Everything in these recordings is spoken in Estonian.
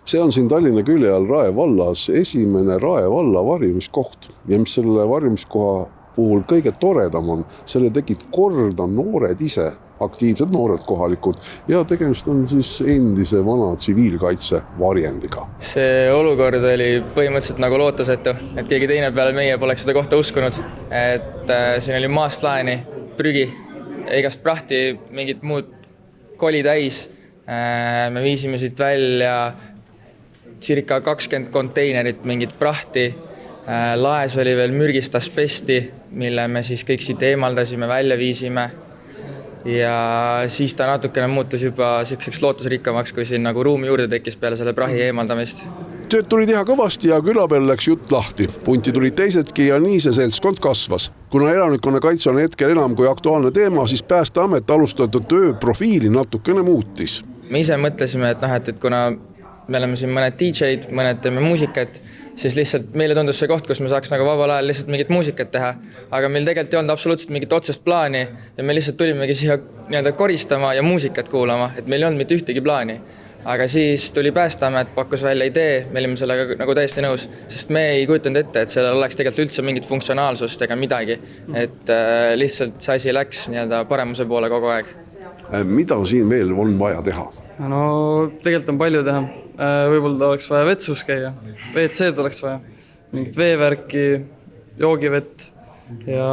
See on siin Tallinna külje all Rae vallas esimene Rae valla varjumiskoht ja mis selle varjumiskoha puhul kõige toredam on, selle tegid korda noored ise, aktiivsed noored kohalikud ja tegemist on siis endise vana tsiviilkaitse varjendiga. See olukord oli põhimõtteliselt nagu lootusetu, et keegi teine peale meie poleks seda kohta uskunud, et siin oli maast laeni, prügi, igast prahti, mingid muud koli täis. Me viisime siit välja circa 20 konteinerit mingit prahti. Laes oli veel mürgist asbesti, mille me siis kõik siit eemaldasime, välja viisime. Ja siis ta natukene muutus juba selliseks lootusrikkamaks, kui siin nagu ruumi juurde tekkis peale selle prahi eemaldamist. Tööd tuli teha kõvasti ja küla peal läks jutt lahti. Punti tulid teisedki ja nii see seltskond kasvas. Kuna elanikkonna kaitse on hetkel enam kui aktuaalne teema, siis Päästeamet alustatud tööprofiili natukene muutis. Me ise mõtlesime, et kuna me oleme siin mõned DJ-d, mõned teeme muusikat, siis lihtsalt meile tundus see koht, kus me saaks nagu vabal ajal lihtsalt mingit muusikat teha. Aga meil tegelikult ei olnud absoluutselt mingit otsest plaani ja me lihtsalt tulimegi siia koristama ja muusikat kuulama, et meil ei olnud mitte ühtegi plaani. Aga siis tuli Päästeamet, pakkus välja idee, me olime sellega nagu täiesti nõus, sest me ei kujutanud ette, et sellel oleks tegelikult üldse mingit funktsionaalsust ega midagi. Et lihtsalt see asi läks paremuse poole kogu aeg. Mida siin veel on vaja teha? No tegelikult on palju teha. Võib-olla oleks vaja vetsus käia, WC-d oleks vaja, mingit veevärki, joogivett ja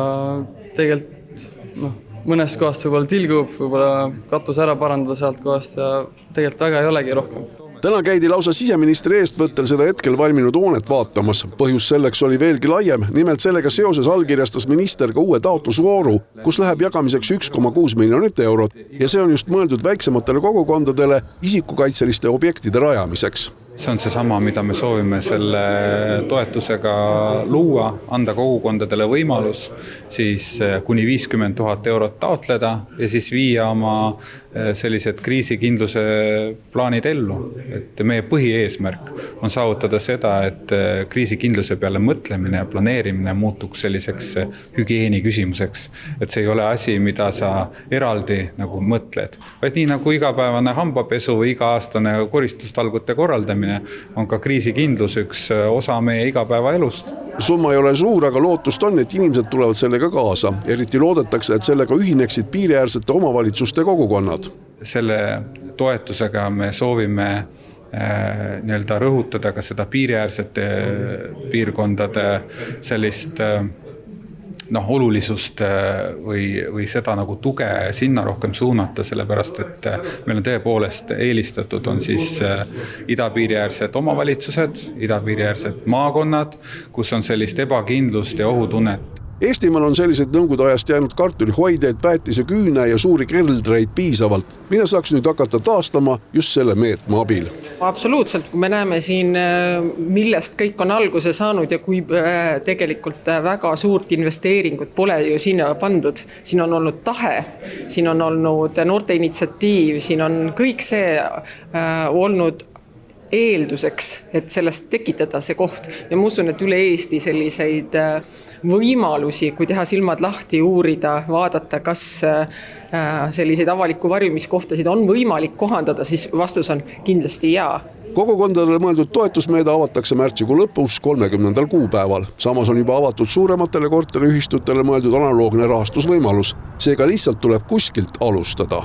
tegelikult mõnest kohast võib-olla tilgub, võib-olla katus ära parandada sealt kohast ja tegelikult väga ei olegi rohkem. Täna käidi lausa siseministri eestvõttel seda hetkel valminud hoonet vaatamas. Põhjus selleks oli veelgi laiem, nimelt sellega seoses allkirjastas minister ka uue taotlusvooru, kus läheb jagamiseks 1,6 miljonit eurot ja see on just mõeldud väiksematele kogukondadele isikukaitseliste objektide rajamiseks. See on seesama, mida me soovime selle toetusega luua, anda kogukondadele võimalus siis kuni 50 000 eurot taotleda ja siis viia oma sellised kriisikindluse plaanid ellu. Et meie põhieesmärk on saavutada seda, et kriisikindluse peale mõtlemine ja planeerimine muutuks selliseks hügieeni küsimuseks. Et see ei ole asi, mida sa eraldi nagu mõtled, vaid nii nagu igapäevane hambapesu või iga-aastane koristustalgute korraldamine on ka kriisikindlus üks osa meie igapäeva elust. Summa ei ole suur, aga lootust on, et inimesed tulevad sellega kaasa. Eriti loodetakse, et sellega ühineksid piiriäärsete omavalitsuste kogukonnad. Selle toetusega me soovime rõhutada ka seda piiriäärsete piirkondade sellist olulisust või seda nagu tuge sinna rohkem suunata, sellepärast et meil on tõepoolest eelistatud on siis idapiiriäärsed omavalitsused, idapiiriäärsed maakonnad, kus on sellist ebakindlust ja ohutunnet. Eestimaal on selliseid nõukogude ajast jäänud kartulihoideid, päätise küüne ja suuri keldreid piisavalt, mida saaks nüüd hakata taastama just selle meetme abil. Absoluutselt, kui me näeme siin, millest kõik on alguse saanud ja kui tegelikult väga suurt investeeringut pole ju sinna pandud. Siin on olnud tahe, siin on olnud noorte initsiatiiv, siin on kõik see olnud eelduseks, et sellest tekitada see koht. Ja ma usun, et üle Eesti selliseid võimalusi, kui teha silmad lahti, uurida, vaadata, kas selliseid avaliku varjumiskohtasid on võimalik kohandada, siis vastus on kindlasti jaa. Kogukondadele mõeldud toetusmeede avatakse märtsikuu lõpus 30. kuupäeval. Samas on juba avatud suurematele korteriühistutele mõeldud analoogne rahastusvõimalus. Seega lihtsalt tuleb kuskilt alustada.